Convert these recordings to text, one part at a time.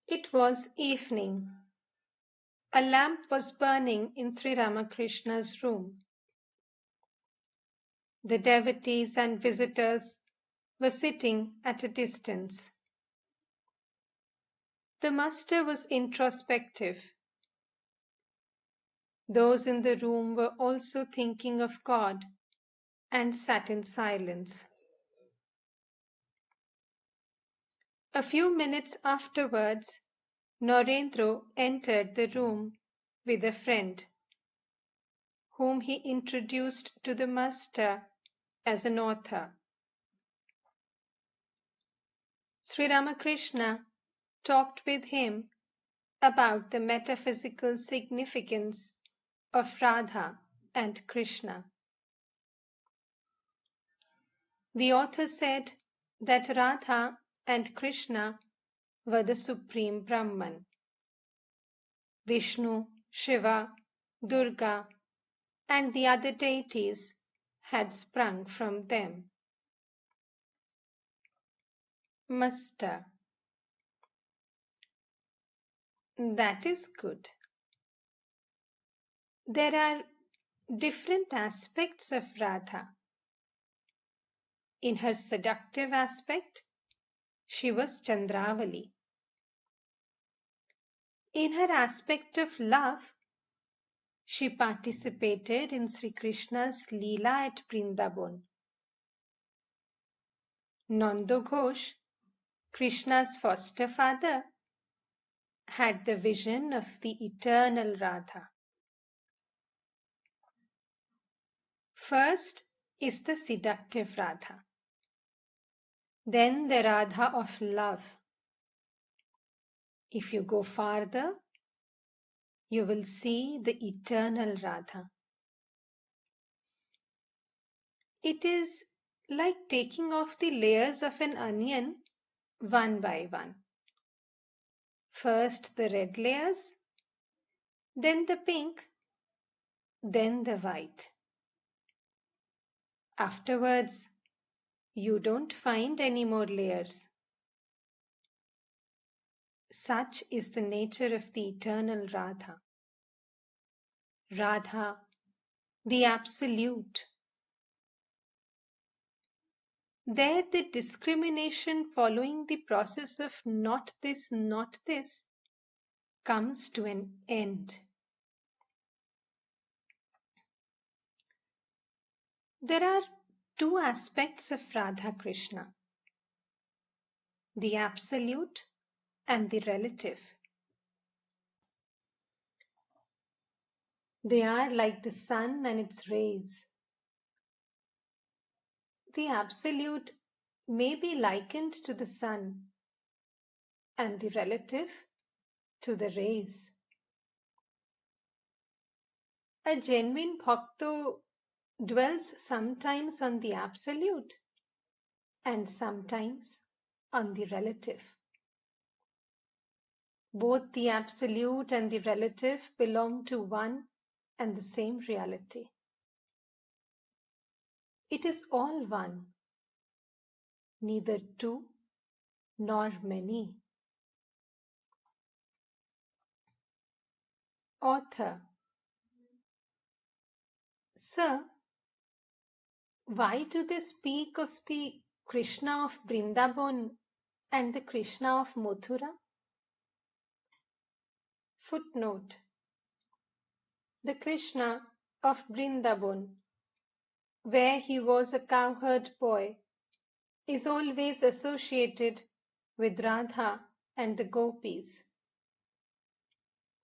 It was evening. A lamp was burning in Sri Ramakrishna's room. The devotees and visitors were sitting at a distance. The master was introspective. Those in the room were also thinking of God and sat in silence. A few minutes afterwards, Narendra entered the room with a friend, whom he introduced to the master as an author. Sri Ramakrishna talked with him about the metaphysical significance of Radha and Krishna. The author said that Radha and Krishna were the Supreme Brahman. Vishnu, Shiva, Durga, and the other deities had sprung from them. Master: That is good. There are different aspects of Radha. In her seductive aspect, she was Chandravali. In her aspect of love, she participated in Sri Krishna's Leela at Vrindavan. Nanda Ghosh, Krishna's foster father, had the vision of the eternal Radha. First is the seductive Radha. Then the Radha of love. If you go farther, you will see the eternal Radha. It is like taking off the layers of an onion one by one. First the red layers, then the pink, then the white. Afterwards, you don't find any more layers. Such is the nature of the eternal Radha. Radha, the Absolute. There the discrimination following the process of not this, comes to an end. There are two aspects of Radha Krishna: the absolute and the relative. They are like the sun and its rays. The absolute may be likened to the sun and the relative to the rays. A genuine bhakta dwells sometimes on the absolute and sometimes on the relative. Both the absolute and the relative belong to one and the same reality. It is all one, neither two nor many. Author: Sir, why do they speak of the Krishna of Vrindavan and the Krishna of Mathura? Footnote: The Krishna of Vrindavan, where he was a cowherd boy, is always associated with Radha and the gopis.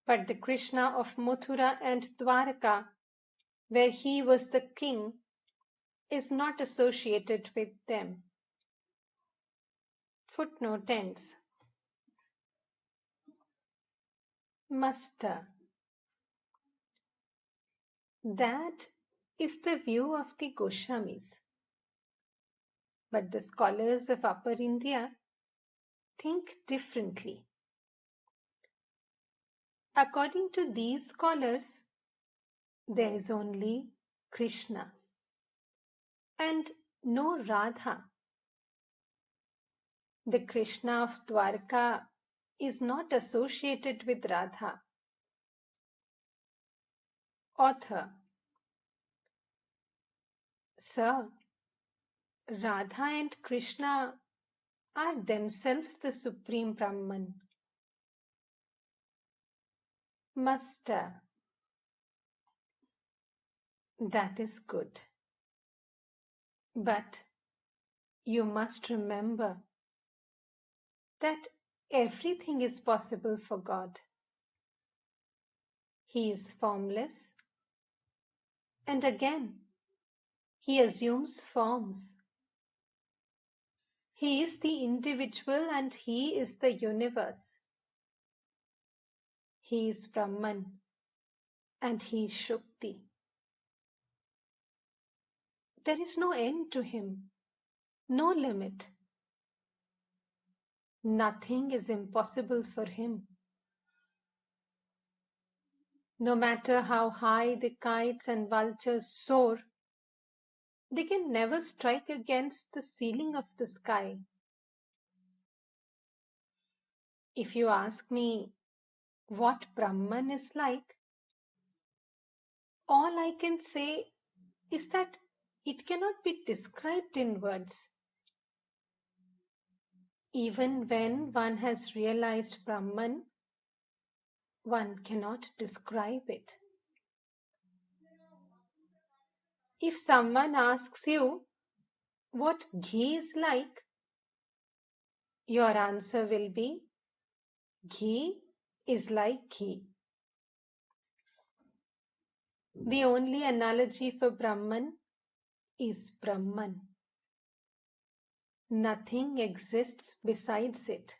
But the Krishna of Mathura and Dwarka, where he was the king, is not associated with them. Footnote ends. Master: That is the view of the Goswamis. But the scholars of Upper India think differently. According to these scholars, there is only Krishna and no Radha. The Krishna of Dwarka is not associated with Radha. Author: Sir, Radha and Krishna are themselves the Supreme Brahman. Master: that is good. But you must remember that everything is possible for God. He is formless, and again, he assumes forms. He is the individual and he is the universe. He is Brahman and he is Shukti. There is no end to him, no limit. Nothing is impossible for him. No matter how high the kites and vultures soar, they can never strike against the ceiling of the sky. If you ask me what Brahman is like, all I can say is that it cannot be described in words. Even when one has realized Brahman, one cannot describe it. If someone asks you what ghee is like, your answer will be, ghee is like ghee. The only analogy for Brahman is Brahman. Nothing exists besides it.